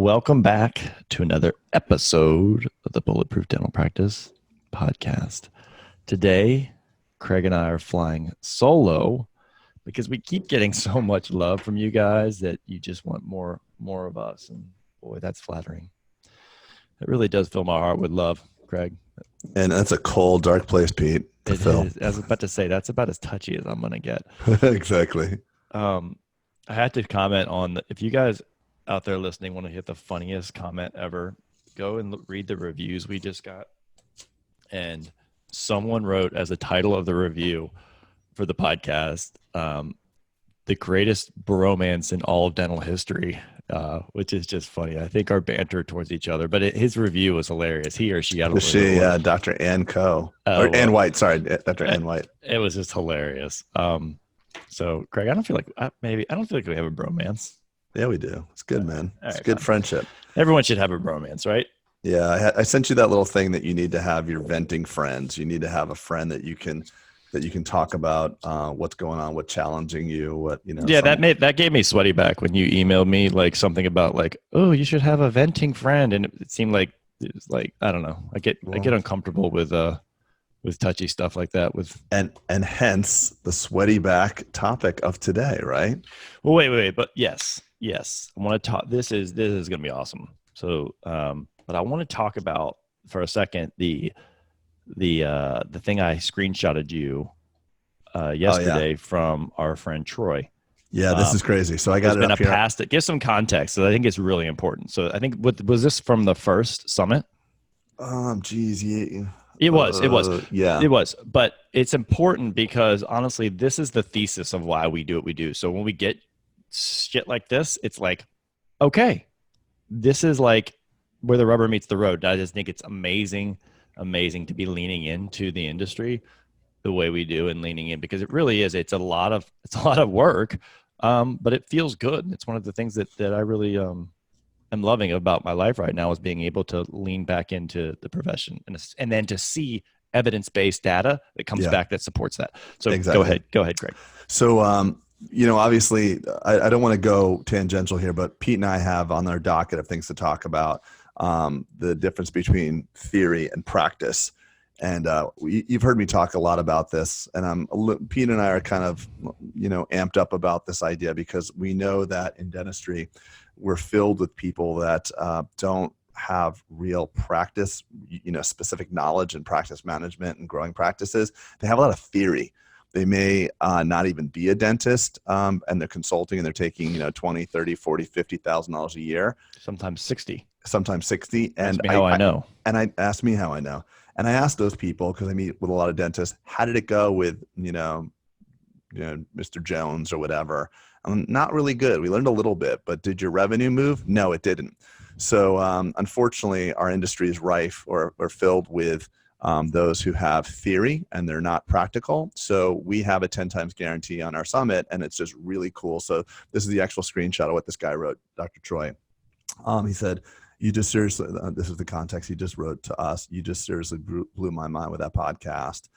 Welcome back to another episode of the Bulletproof Dental Practice podcast. Today, Craig and I are flying solo because we keep getting so much love from you guys that you just want more of us. And boy, that's flattering. It really does fill my heart with love, Craig. And that's a cold, dark place, Pete, to fill. Is. I was about to say, that's about as touchy as I'm going to get. Exactly. I had to comment on, if you guys out there listening want to hit the funniest comment ever, go and read the reviews we just got. And someone wrote as a title of the review for the podcast, the greatest bromance in all of dental history, which is just funny. I think our banter towards each other, but his review was hilarious. He or she, I don't know. Dr. Ann Coe. Ann White, sorry, Dr. Ann White. It was just hilarious. So Craig, I don't feel like we have a bromance. Yeah, we do. It's good, man. It's right, good friendship. Everyone should have a bromance, right? Yeah, I sent you that little thing that you need to have your venting friends. You need to have a friend that you can talk about what's going on, what's challenging you, Yeah, that gave me Sweatyback when you emailed me like something about like, oh, you should have a venting friend, and it seemed like it was like, I don't know. I get uncomfortable with touchy stuff like that. And hence the Sweatyback topic of today, right? Well, wait, but yes. I want to talk. This is going to be awesome. So, but I want to talk about for a second the thing I screenshotted you yesterday from our friend Troy. Yeah, this is crazy. So I got it up here. Give some context. So I think it's really important. So I think was this from the first summit? Geez, yeah. It was. Yeah. It was. But it's important because honestly, this is the thesis of why we do what we do. So when we get shit like this, it's like, okay, this is like where the rubber meets the road. I just think it's amazing to be leaning into the industry the way we do and leaning in, because it really is. It's a lot of work, but it feels good. It's one of the things that I really am loving about my life right now, is being able to lean back into the profession and then to see evidence-based data that comes back that supports that. So exactly. Go ahead, Craig. So, obviously I don't want to go tangential here, but Pete and I have on our docket of things to talk about the difference between theory and practice. And you've heard me talk a lot about this, and Pete and I are kind of, amped up about this idea, because we know that in dentistry, we're filled with people that don't have real practice, specific knowledge and practice management and growing practices. They have a lot of theory. They may not even be a dentist, and they're consulting, and they're taking, $20, $30, $40, $50,000 a year. Sometimes 60. And I know. And I asked me how I know. And I asked those people, because I meet with a lot of dentists, how did it go with, Mr. Jones or whatever? Not really good. We learned a little bit, but did your revenue move? No, it didn't. So unfortunately, our industry is rife or filled with those who have theory and they're not practical. So we have a 10 times guarantee on our summit, and it's just really cool. So this is the actual screenshot of what this guy wrote, Dr. Troy. He said, you just seriously, this is the context he just wrote to us. You just seriously blew my mind with that podcast.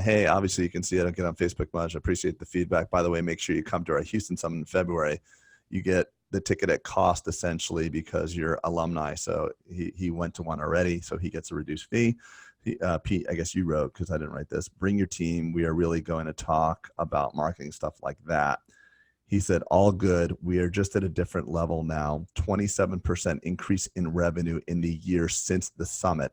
Hey, obviously you can see I don't get on Facebook much. I appreciate the feedback. By the way, make sure you come to our Houston Summit in February. You get the ticket at cost essentially because you're alumni. So he went to one already, so he gets a reduced fee. Pete, I guess you wrote, because I didn't write this, bring your team. We are really going to talk about marketing stuff like that. He said, all good. We are just at a different level now. 27% increase in revenue in the year since the summit.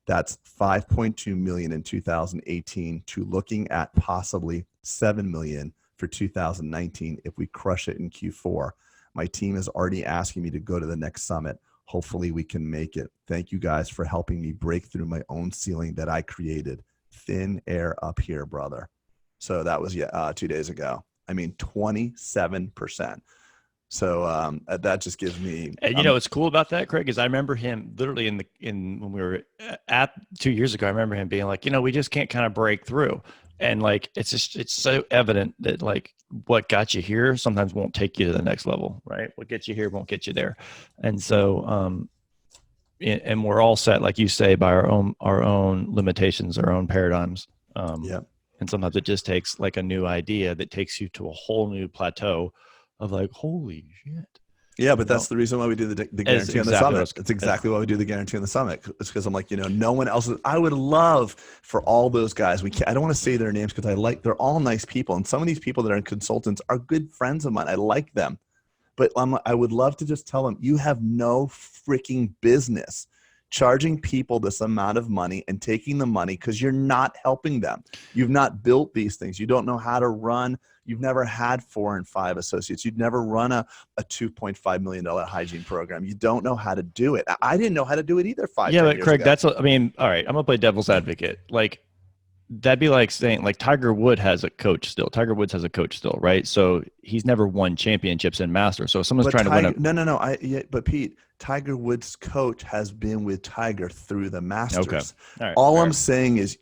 That's 5.2 million in 2018 to looking at possibly 7 million for 2019 if we crush it in Q4. My team is already asking me to go to the next summit. Hopefully we can make it. Thank you guys for helping me break through my own ceiling that I created. Thin air up here, brother. So that was 2 days ago. 27%. So that just gives me. And what's cool about that, Craig, is I remember him literally when we were at 2 years ago. I remember him being like, we just can't kind of break through, and like it's so evident that like what got you here sometimes won't take you to the next level, right? What gets you here won't get you there, and so and we're all set, like you say, by our own limitations, our own paradigms. And sometimes it just takes like a new idea that takes you to a whole new plateau of like, holy shit. Yeah, but You know, that's the reason why we do the as guarantee on the exactly what I summit. was, It's exactly why we do the guarantee on the summit. It's because I'm like, no one else. I would love for all those guys. I don't want to say their names because they're all nice people. And some of these people that are consultants are good friends of mine. I like them. But I would love to just tell them, you have no freaking business charging people this amount of money and taking the money because you're not helping them. You've not built these things. You don't know how to run. You've never had 4 and 5 associates. You've never run a $2.5 million hygiene program. You don't know how to do it. I didn't know how to do it either yeah, 10 but years Craig, ago. I mean, all right, I'm gonna play devil's advocate. Like that'd be like saying like Tiger Wood has a coach still. Tiger Woods has a coach still, right? So he's never won championships in Masters. So if someone's But trying to win Tiger, a no. But Pete, Tiger Woods' coach has been with Tiger through the okay, Masters. all right, All I'm fair. saying is,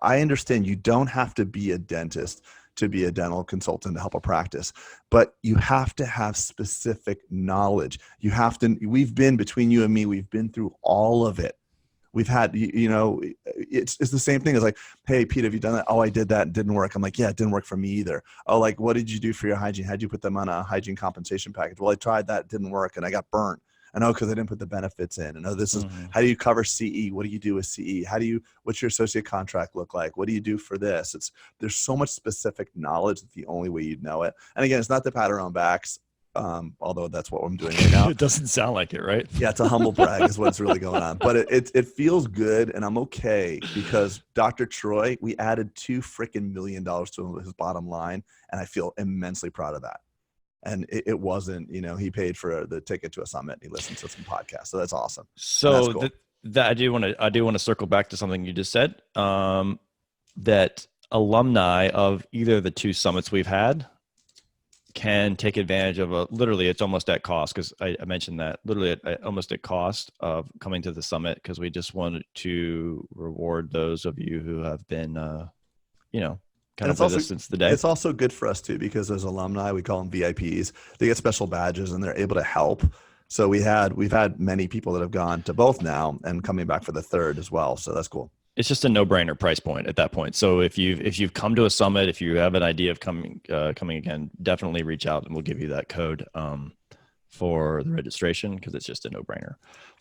I understand you don't have to be a dentist to be a dental consultant to help a practice, but you have to have specific knowledge. You have to. We've been between you and me. We've been through all of it. We've had, it's the same thing as like, hey, Pete, have you done that? Oh, I did that. It didn't work. I'm like, yeah, it didn't work for me either. Oh, like, what did you do for your hygiene? How'd you put them on a hygiene compensation package? Well, I tried that. It didn't work. And I got burnt. I know because I didn't put the benefits in. And oh, this is, Mhm. how do you cover CE? What do you do with CE? What's your associate contract look like? What do you do for this? There's so much specific knowledge that the only way you'd know it. And again, it's not to pat our own backs. Although that's what I'm doing right now. It doesn't sound like it, right? Yeah, it's a humble brag is what's really going on. But it feels good, and I'm okay because Dr. Troy, we added $2 million to his bottom line, and I feel immensely proud of that. And it wasn't, he paid for the ticket to a summit and he listened to some podcasts. So that's awesome. And that's So cool. that I do want to circle back to something you just said. That alumni of either of the two summits we've had can take advantage of literally it's almost at cost because I mentioned that literally almost at cost of coming to the summit because we just wanted to reward those of you who have been kind And of with us since the day. it's also good for us too, because as alumni, we call them VIPs. They get special badges and they're able to help. So we've had many people that have gone to both now and coming back for the third as well. So that's cool. It's just a no-brainer price point at that point. So if you've come to a summit, if you have an idea of coming again, definitely reach out and we'll give you that code for the registration because it's just a no-brainer.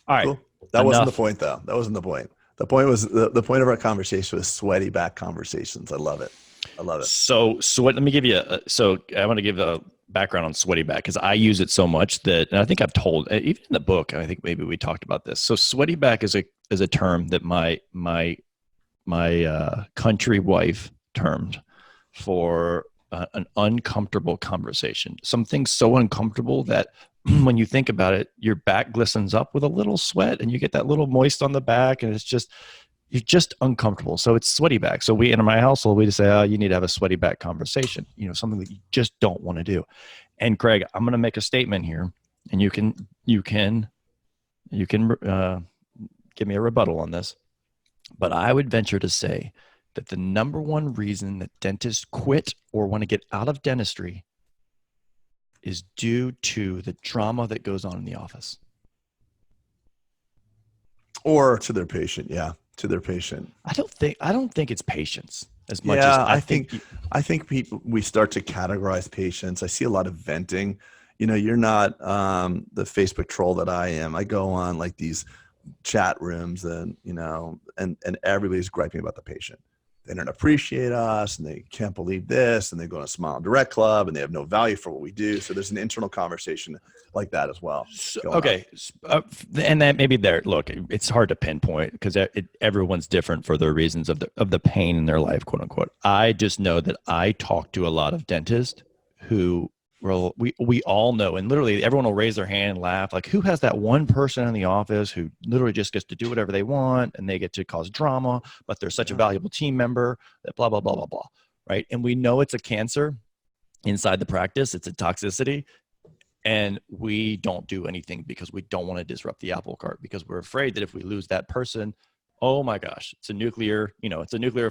All right. Cool. That wasn't the point though. That wasn't the point. The point was the point of our conversation was Sweatyback Conversations. I love it. I love it. So let me give you I want to give a background on Sweatyback because I use it so much that, and I think I've told even in the book, I think maybe we talked about this. So Sweatyback is a term that my country wife termed for an uncomfortable conversation. Something so uncomfortable that when you think about it, your back glistens up with a little sweat and you get that little moist on the back and you're just uncomfortable. So it's sweaty back. So in my household, we just say, oh, you need to have a sweaty back conversation, something that you just don't want to do. And Craig, I'm going to make a statement here and you can give me a rebuttal on this, but I would venture to say that the number one reason that dentists quit or want to get out of dentistry is due to the drama that goes on in the office. Or to their patient. Yeah. To their patient. I don't think it's patience as much Yeah, as I think people, we start to categorize patients. I see a lot of venting. You're not the Facebook troll that I am. I go on like these chat rooms and and everybody's griping about the patient. They don't appreciate us and they can't believe this and they go to Smile Direct Club and they have no value for what we do. So there's an internal conversation like that as well. Okay. And that maybe look, it's hard to pinpoint because everyone's different for their reasons of the pain in their life, quote unquote. I just know that I talk to a lot of dentists who we all know, and literally everyone will raise their hand and laugh. Like, who has that one person in the office who literally just gets to do whatever they want and they get to cause drama, but they're such a valuable team member that blah, blah, blah, blah, blah. Right. And we know it's a cancer inside the practice. It's a toxicity. And we don't do anything because we don't want to disrupt the apple cart because we're afraid that if we lose that person, oh my gosh, it's a nuclear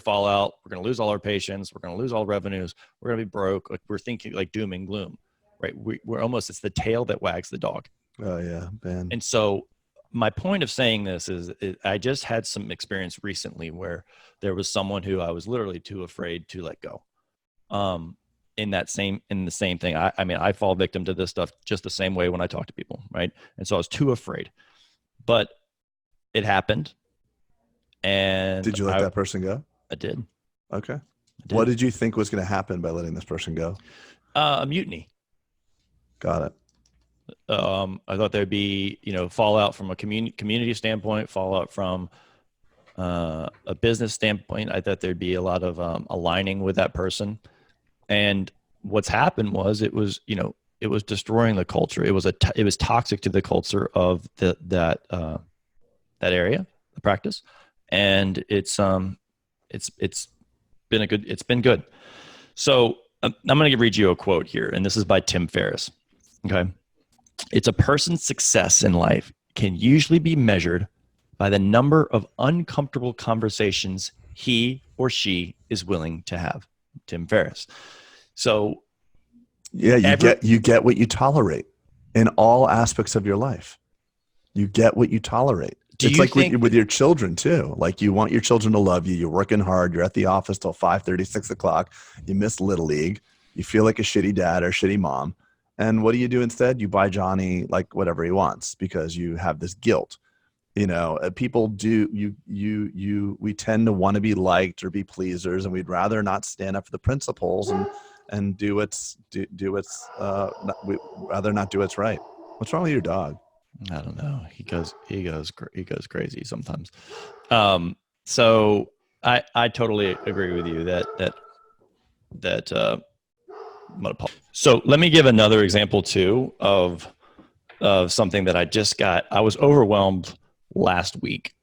fallout. We're going to lose all our patients. We're going to lose all revenues. We're going to be broke. Like, we're thinking like doom and gloom, right? We're almost, it's the tail that wags the dog. Oh yeah, man. And so my point of saying this is I just had some experience recently where there was someone who I was literally too afraid to let go. in the same thing. I mean, I fall victim to this stuff just the same way when I talk to people, right? And so I was too afraid, but it happened, and Did you let that person go? I did. Okay. I did. What did you think was going to happen by letting this person go? A mutiny. Got it. I thought there'd be, fallout from a community standpoint, fallout from a business standpoint. I thought there'd be a lot of aligning with that person. And what's happened was it was destroying the culture. It was toxic to the culture of that area, the practice. And it's been good. So I'm going to read you a quote here, and this is by Tim Ferriss. Okay. It's a person's success in life can usually be measured by the number of uncomfortable conversations he or she is willing to have. Tim Ferriss. So yeah, you get what you tolerate in all aspects of your life. You get what you tolerate. It's like with your children too. Like you want your children to love you. You're working hard. You're at the office till 5:30, 6 o'clock. You miss Little League. You feel like a shitty dad or shitty mom. And what do you do instead? You buy Johnny like whatever he wants because you have this guilt. People do we tend to want to be liked or be pleasers, and we'd rather not stand up for the principles and do what's we'd rather not do what's right. What's wrong with your dog? I don't know. He goes crazy sometimes. So I totally agree with you that so let me give another example too of something that I just got. I was overwhelmed last week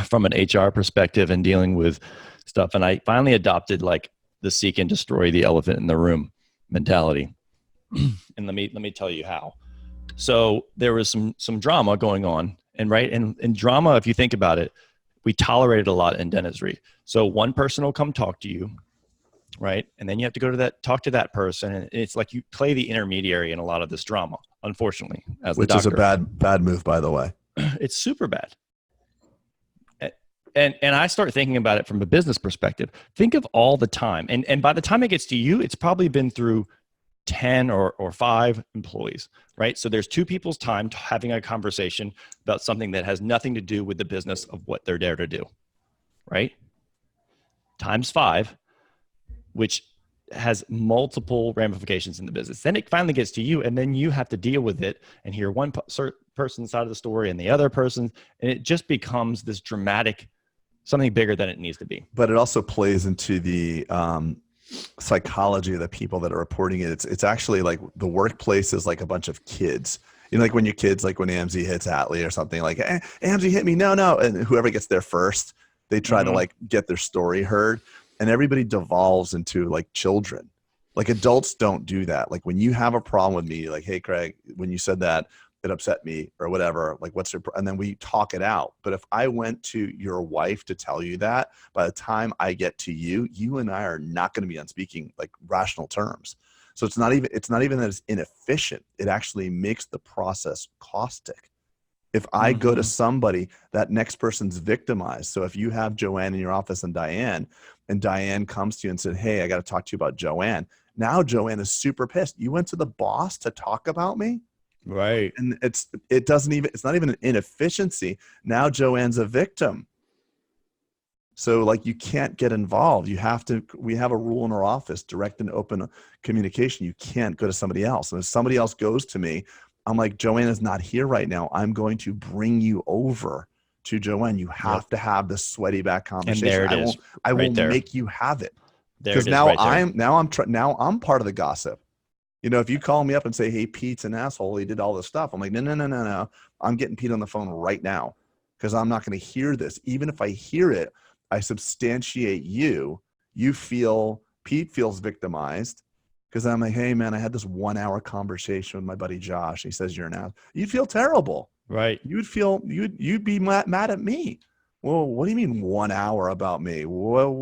from an HR perspective and dealing with stuff. And I finally adopted like the seek and destroy the elephant in the room mentality. And let me tell you how. So there was some drama going on, and drama, if you think about it, we tolerate it a lot in dentistry. So one person will come talk to you, right? And then you have to go to talk to that person. And it's like you play the intermediary in a lot of this drama, unfortunately, as the doctor. Which is a bad move, by the way. It's super bad. And I start thinking about it from a business perspective. Think of all the time. And by the time it gets to you, it's probably been through 10 or 5 employees, right? So there's 2 people's time having a conversation about something that has nothing to do with the business of what they're there to do, right? Times 5, which has multiple ramifications in the business. Then it finally gets to you, and then you have to deal with it and hear one person's side of the story and the other person, and it just becomes this dramatic, something bigger than it needs to be. But it also plays into the psychology of the people that are reporting it. It's actually like the workplace is like a bunch of kids. Like when your kids, like when Amzi hits Atlee or something, like Amzi hit me, no, and whoever gets there first, they try to like get their story heard, and everybody devolves into like children. Like adults don't do that. Like when you have a problem with me, like, hey Craig, when you said that, it upset me or whatever, like and then we talk it out. But if I went to your wife to tell you that, by the time I get to you, you and I are not going to be on speaking like rational terms. So it's not even that it's inefficient. It actually makes the process caustic. If I go to somebody, that next person's victimized. So if you have Joanne in your office and Diane comes to you and said, hey, I got to talk to you about Joanne. Now Joanne is super pissed. You went to the boss to talk about me? Right. And it's not even an inefficiency. Now Joanne's a victim. So like you can't get involved. We have a rule in our office, direct and open communication. You can't go to somebody else. And if somebody else goes to me, I'm like, Joanne is not here right now. I'm going to bring you over to Joanne. You have to have the Sweatyback conversation. And there it is. I will make you have it. Because now I'm part of the gossip. If you call me up and say, hey, Pete's an asshole, he did all this stuff, I'm like, no. I'm getting Pete on the phone right now because I'm not going to hear this. Even if I hear it, I substantiate you. Pete feels victimized because I'm like, hey, man, I had this 1-hour conversation with my buddy Josh. He says you're an asshole. You'd feel terrible. Right. You'd be mad at me. Well, what do you mean 1 hour about me? What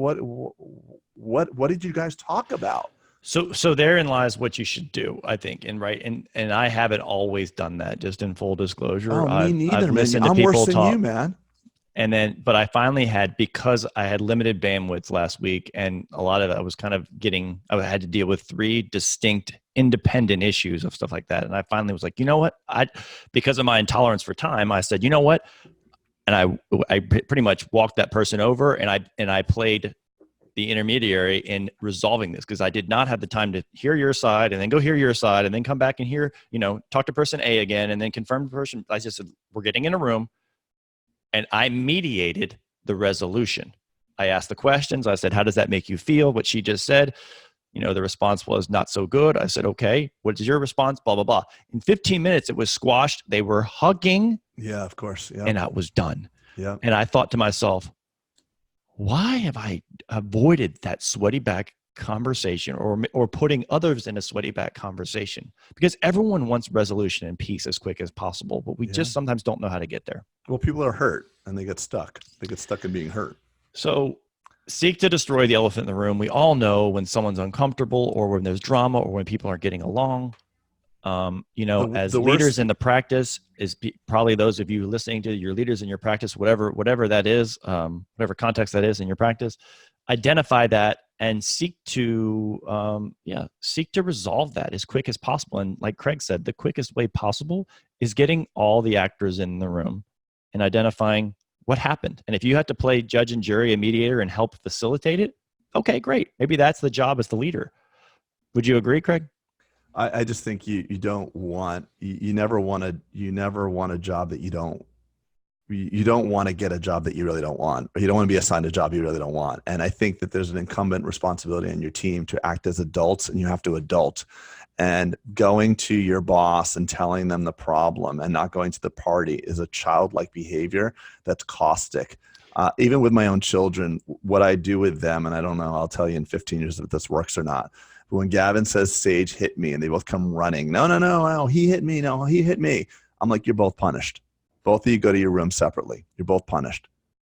did you guys talk about? So therein lies what you should do, I think. And I haven't always done that, just in full disclosure. Oh, me neither, I've listened man. to I'm people worse than talk, you, man. And then, but I finally had, because I had limited bandwidth last week, and a lot of it I was kind of getting, I had to deal with 3 distinct independent issues of stuff like that. And I finally was like, you know what? Because of my intolerance for time, I said, you know what? And I pretty much walked that person over, and I played the intermediary in resolving this, because I did not have the time to hear your side and then go hear your side and then come back and hear, talk to person A again and then confirm the person. I just said, we're getting in a room. And I mediated the resolution. I asked the questions. I said, how does that make you feel? What she just said, the response was not so good. I said, okay, what is your response? Blah, blah, blah. In 15 minutes, it was squashed. They were hugging. Yeah, of course. Yeah. And I was done. Yeah. And I thought to myself, why have I avoided that sweaty back conversation or putting others in a sweaty back conversation? Because everyone wants resolution and peace as quick as possible, but we just sometimes don't know how to get there. Well, people are hurt and they get stuck. They get stuck in being hurt. So seek to destroy the elephant in the room. We all know when someone's uncomfortable or when there's drama or when people aren't getting along. As leaders in the practice, is probably those of you listening to your leaders in your practice, whatever that is, whatever context that is in your practice, identify that and seek to resolve that as quick as possible. And like Craig said, the quickest way possible is getting all the actors in the room and identifying what happened. And if you have to play judge and jury and mediator and help facilitate it, okay, great. Maybe that's the job as the leader. Would you agree, Craig? I just think you never want a job that you don't want to get a job that you really don't want, or you don't want to be assigned a job you really don't want. And I think that there's an incumbent responsibility on your team to act as adults, and you have to adult. And going to your boss and telling them the problem and not going to the party is a childlike behavior that's caustic. Even with my own children, what I do with them, and I don't know, I'll tell you in 15 years if this works or not. But when Gavin says, Sage hit me, and they both come running, no, he hit me. No, he hit me. I'm like, you're both punished. Both of you go to your room separately. You're both punished.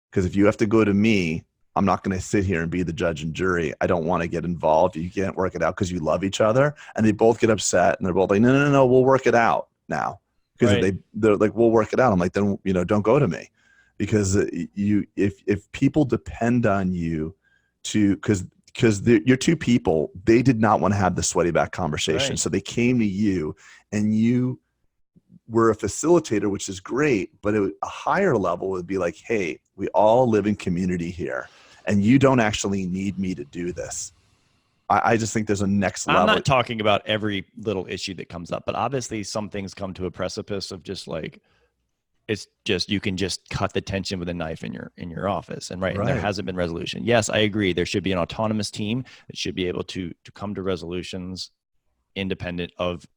Because if you have to go to me, I'm not going to sit here and be the judge and jury. I don't want to get involved. You can't work it out because you love each other. And they both get upset, and they're both like, no, we'll work it out now. Because they're like, we'll work it out. I'm like, then, don't go to me. Because if people depend on you because you're 2 people, they did not want to have the sweaty back conversation. Right. So they came to you, and you were a facilitator, which is great, but a higher level would be like, hey, we all live in community here, and you don't actually need me to do this. I just think there's a next level. I'm not talking about every little issue that comes up, but obviously some things come to a precipice of just like, it's just, you can just cut the tension with a knife in your office. And and there hasn't been resolution. Yes, I agree. There should be an autonomous team that should be able to come to resolutions independent of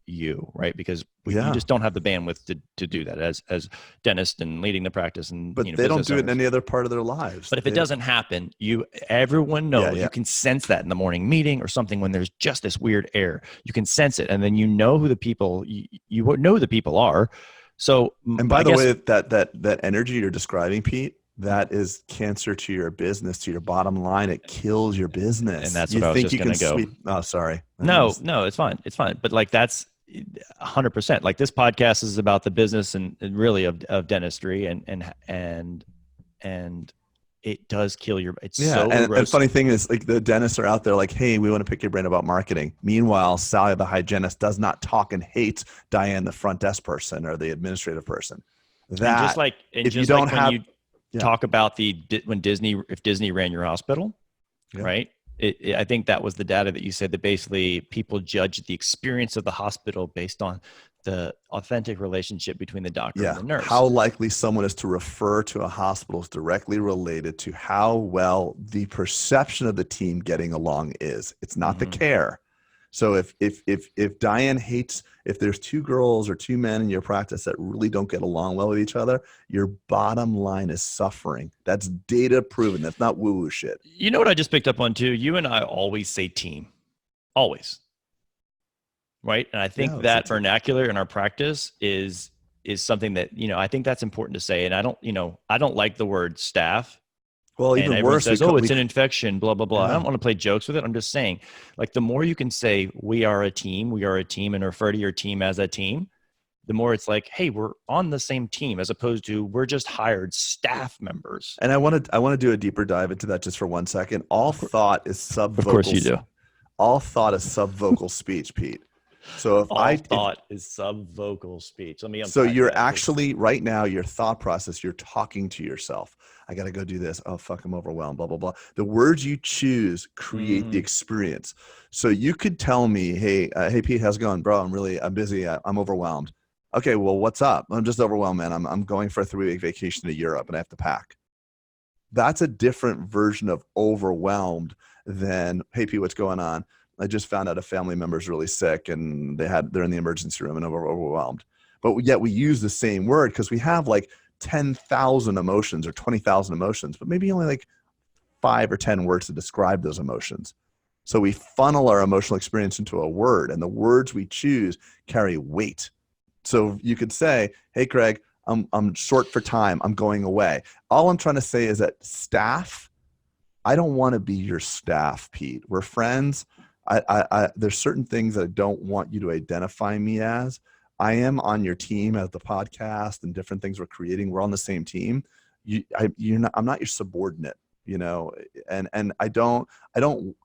you, right? Because you just don't have the bandwidth to do that as dentist and leading the practice. But they don't do it in any other part of their lives. But if it doesn't happen, everyone knows. You can sense that in the morning meeting or something when there's just this weird air. You can sense it, and then you know who the people you know who the people are. So, and by the way, that energy you're describing, Pete, that is cancer to your business, to your bottom line. It kills your business. And that's what I was just going to go. Oh, sorry. No, it's fine. It's fine. But like, that's 100%. Like, this podcast is about the business and really of dentistry, and it does kill your. It's so and the funny thing is, like, the dentists are out there like, hey, we want to pick your brain about marketing. Meanwhile, Sally, the hygienist, does not talk and hates Diane, the front desk person or the administrative person. Talk about if Disney ran your hospital, right? I think that was the data that you said, that basically people judge the experience of the hospital based on the authentic relationship between the doctor and the nurse. How likely someone is to refer to a hospital is directly related to how well the perception of the team getting along is. It's not the care. So if Diane hates, if there's 2 girls or 2 men in your practice that really don't get along well with each other, your bottom line is suffering. That's data proven. That's not woo-woo shit. You know what I just picked up on too? You and I always say team. Always. Right? And I think that vernacular in our practice is something that, I think that's important to say. And I don't like the word staff. Well, and even worse, says, it's an infection, blah, blah, blah. I don't want to play jokes with it. I'm just saying, like, the more you can say we are a team and refer to your team as a team, the more it's like, hey, we're on the same team, as opposed to we're just hired staff members. And I want to do a deeper dive into that just for 1 second. All thought is Of course you subvocal. do. All thought is subvocal speech, Pete. So All thought is subvocal speech. Let me so unpack you're that. actually right now, your thought process, you're talking to yourself. I got to go do this. Oh, fuck, I'm overwhelmed, blah, blah, blah. The words you choose create the experience. So you could tell me, hey, Pete, how's it going? Bro, I'm busy. I'm overwhelmed. Okay, well, what's up? I'm just overwhelmed, man. I'm going for a 3-week vacation to Europe and I have to pack. That's a different version of overwhelmed than, hey, Pete, what's going on? I just found out a family member is really sick and they're in the emergency room and overwhelmed. But yet we use the same word because we have like 10,000 emotions or 20,000 emotions, but maybe only like 5 or 10 words to describe those emotions. So we funnel our emotional experience into a word, and the words we choose carry weight. So you could say, hey, Craig, I'm short for time. I'm going away. All I'm trying to say is that staff, I don't want to be your staff, Pete. We're friends. There's certain things that I don't want you to identify me as. I am on your team as the podcast and different things we're creating. We're on the same team. I'm not your subordinate, and no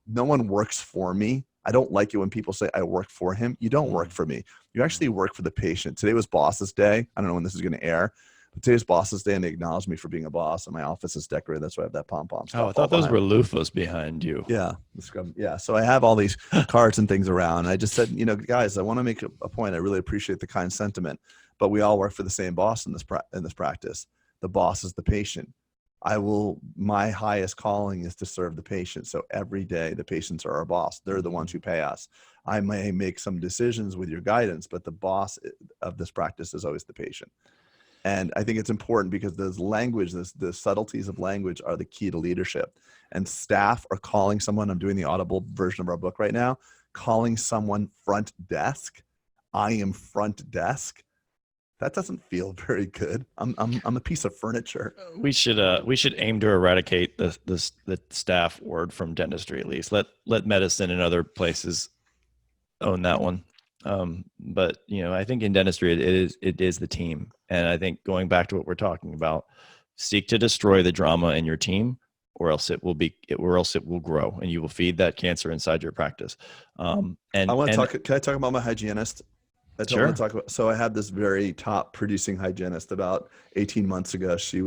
one works for me. I don't like it when people say I work for him. You don't work for me. You actually work for the patient. Today was Boss's Day. I don't know when this is going to air, but today's Boss's Day, and they acknowledged me for being a boss, and my office is decorated. That's why I have that pom-pom stuff. Oh, I thought those were loofahs behind you. Yeah. Yeah. So I have all these cards and things around. And I just said, guys, I want to make a point. I really appreciate the kind sentiment, but we all work for the same boss in this practice. The boss is the patient. My highest calling is to serve the patient. So every day the patients are our boss. They're the ones who pay us. I may make some decisions with your guidance, but the boss of this practice is always the patient. And I think it's important because the subtleties of language are the key to leadership. And staff are calling someone, I'm doing the Audible version of our book right now, calling someone front desk. I am front desk. That doesn't feel very good. I'm a piece of furniture. We should aim to eradicate the staff word from dentistry, at least. Let medicine and other places own that one. But I think in dentistry it is the team. And I think going back to what we're talking about, seek to destroy the drama in your team, or else it will grow and you will feed that cancer inside your practice. And I want to talk. Can I talk about my hygienist? Sure. So I had this very top producing hygienist about 18 months ago. She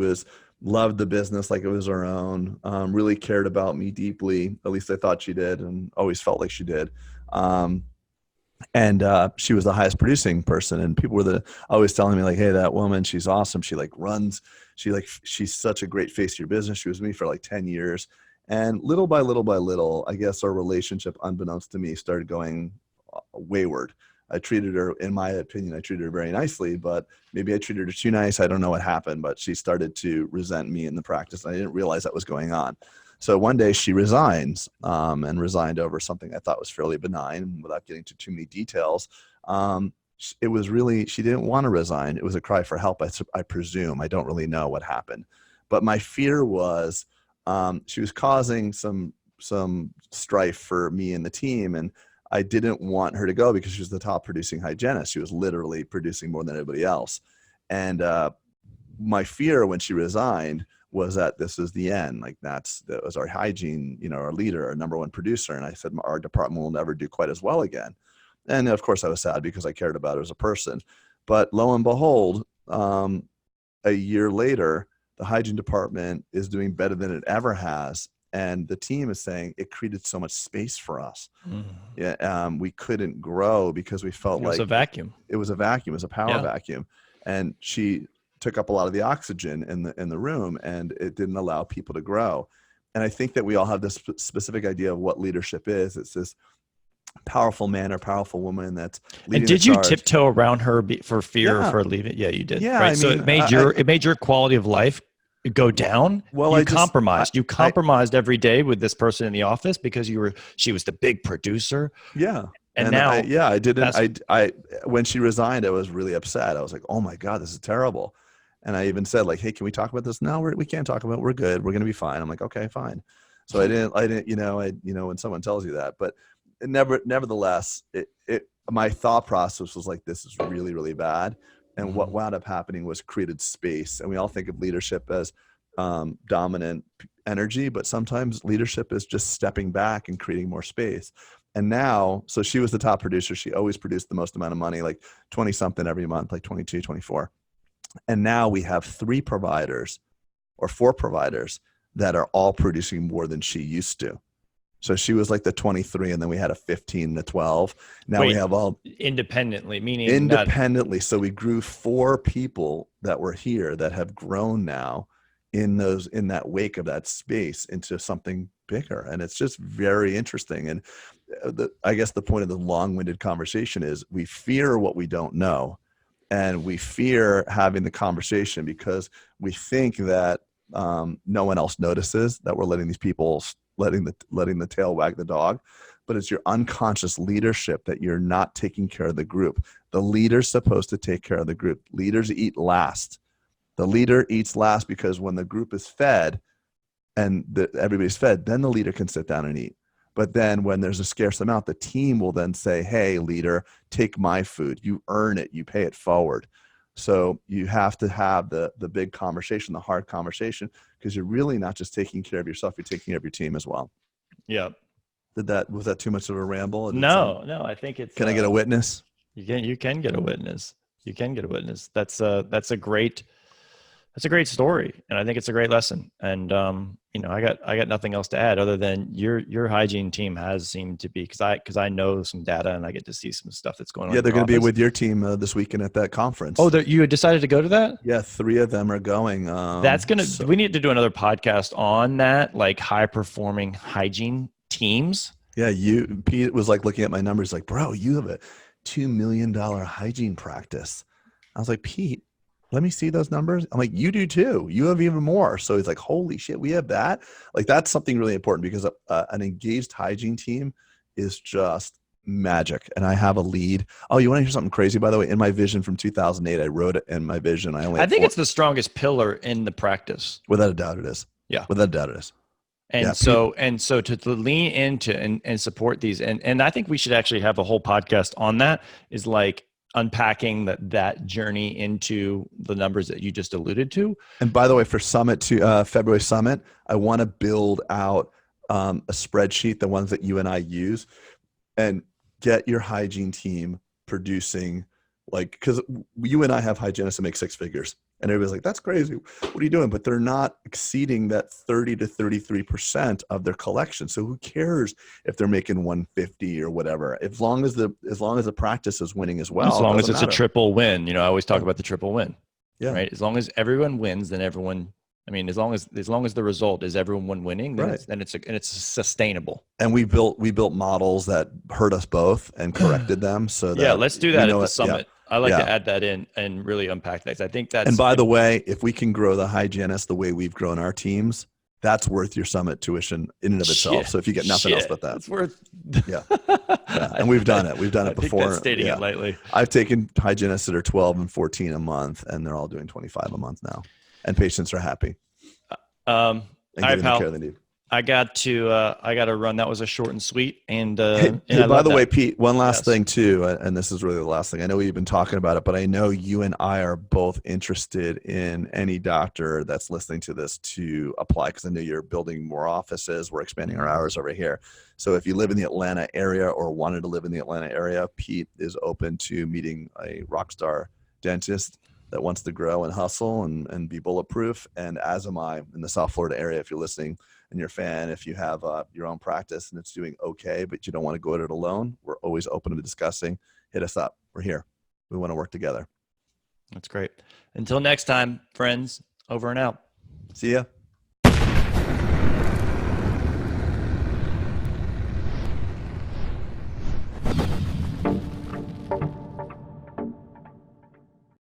loved the business like it was her own, really cared about me deeply. At least I thought she did, and always felt like she did. And she was the highest producing person, and people were always telling me like, hey, that woman, she's awesome. She's such a great face to your business. She was with me for like 10 years. And little by little, I guess our relationship, unbeknownst to me, started going wayward. In my opinion, I treated her very nicely, but maybe I treated her too nice. I don't know what happened, but she started to resent me in the practice. And I didn't realize that was going on. So one day she resigns, and resigned over something I thought was fairly benign. Without getting into too many details, it was really, she didn't want to resign. It was a cry for help, I presume. I don't really know what happened. But my fear was she was causing some strife for me and the team, and I didn't want her to go because she was the top producing hygienist. She was literally producing more than anybody else. And my fear when she resigned was that this is the end. Like that was our hygiene, our leader, our number one producer. And I said, our department will never do quite as well again. And of course I was sad because I cared about her as a person. But lo and behold, a year later, the hygiene department is doing better than it ever has. And the team is saying it created so much space for us. Yeah, we couldn't grow because we felt like it was a vacuum. It was a vacuum. It was a power vacuum. And she took up a lot of the oxygen in the room, and it didn't allow people to grow. And I think that we all have this specific idea of what leadership is. It's this powerful man or powerful woman that's leading. And did you tiptoe around her for fear of her leaving? Yeah, you did. Yeah, right. So it made your quality of life go down. Well, you compromised every day with this person in the office because she was the big producer. Yeah. And now, I didn't. When she resigned, I was really upset. I was like, "Oh my God, this is terrible." And I even said, like, "Hey, can we talk about this?" No, we can't talk about it. We're good. We're gonna be fine. I'm like, "Okay, fine." So I didn't. When someone tells you that, but nevertheless, my thought process was like, this is really, really bad. And what wound up happening was created space. And we all think of leadership as dominant energy, but sometimes leadership is just stepping back and creating more space. And now, so she was the top producer. She always produced the most amount of money, like 20 something every month, like 22, 24. And now we have 3 providers or 4 providers that are all producing more than she used to. So she was like the 23, and then we had a 15 to 12. Now we have all independently, meaning independently. So we grew 4 people that were here that have grown now in that wake of that space into something bigger. And it's just very interesting. And I guess the point of the long-winded conversation is we fear what we don't know. And we fear having the conversation because we think that no one else notices that we're letting these people letting the tail wag the dog. But it's your unconscious leadership that you're not taking care of the group. The leader's supposed to take care of the group. Leaders eat last. The leader eats last because when the group is fed and everybody's fed, then the leader can sit down and eat. But then when there's a scarce amount, the team will then say, hey, leader, take my food. You earn it. You pay it forward. So you have to have the big conversation, the hard conversation, because you're really not just taking care of yourself, you're taking care of your team as well. Yeah. Was that too much of a ramble? No, I think it's. Can I get a witness? You can get a witness. You can get a witness. That's a great story, and I think it's a great lesson. And I got nothing else to add other than your hygiene team has seemed to be, because I know some data and I get to see some stuff that's going on. Yeah, they're going to be with your team this weekend at that conference. Oh, you decided to go to that? Yeah, 3 of them are going. We need to do another podcast on that, like high performing hygiene teams. Yeah, Pete was like looking at my numbers, like, bro, you have a $2 million hygiene practice. I was like, Pete, let me see those numbers. I'm like, you do too. You have even more. So he's like, holy shit, we have that. Like, that's something really important because an engaged hygiene team is just magic. And I have a lead. Oh, you want to hear something crazy? By the way, in my vision from 2008, I wrote it in my vision. I think it's the strongest pillar in the practice. Without a doubt it is. Yeah. Without a doubt it is. And so to lean into and support these, and I think we should actually have a whole podcast on that, is like unpacking that journey into the numbers that you just alluded to. And by the way, for Summit to February Summit, I want to build out a spreadsheet, the ones that you and I use, and get your hygiene team producing, like, because you and I have hygienists that make 6 figures. And everybody's like, that's crazy. What are you doing? But they're not exceeding that 30 to 33% of their collection. So who cares if they're making 150 or whatever? As long as the practice is winning as well. As long as it's a triple win. I always talk about the triple win. Yeah. Right. As long as everyone wins, then everyone. I mean, as long as the result is everyone winning, then right. it's sustainable. And we built models that hurt us both and corrected them. So that let's do that at the summit. Yeah. I like to add that in and really unpack that. I think that's. And by the way, if we can grow the hygienists the way we've grown our teams, that's worth your summit tuition in and of itself. So if you get nothing else but that, it's worth. Yeah. And we've done it. We've done it before. That's stating it lightly. I've taken hygienists that are 12 and 14 a month, and they're all doing 25 a month now, and patients are happy. All right, pal. The care they need. I got to run. That was a short and sweet. And, hey, by the way, Pete, one last thing too, and this is really the last thing. I know we've been talking about it, but I know you and I are both interested in any doctor that's listening to this to apply, because I know you're building more offices. We're expanding our hours over here. So if you live in the Atlanta area or wanted to live in the Atlanta area, Pete is open to meeting a rock star dentist that wants to grow and hustle and be bulletproof. And as am I in the South Florida area. If you're listening and you're a fan, if you have your own practice and it's doing okay, but you don't want to go at it alone, we're always open to discussing. Hit us up. We're here. We want to work together. That's great. Until next time, friends, over and out. See ya.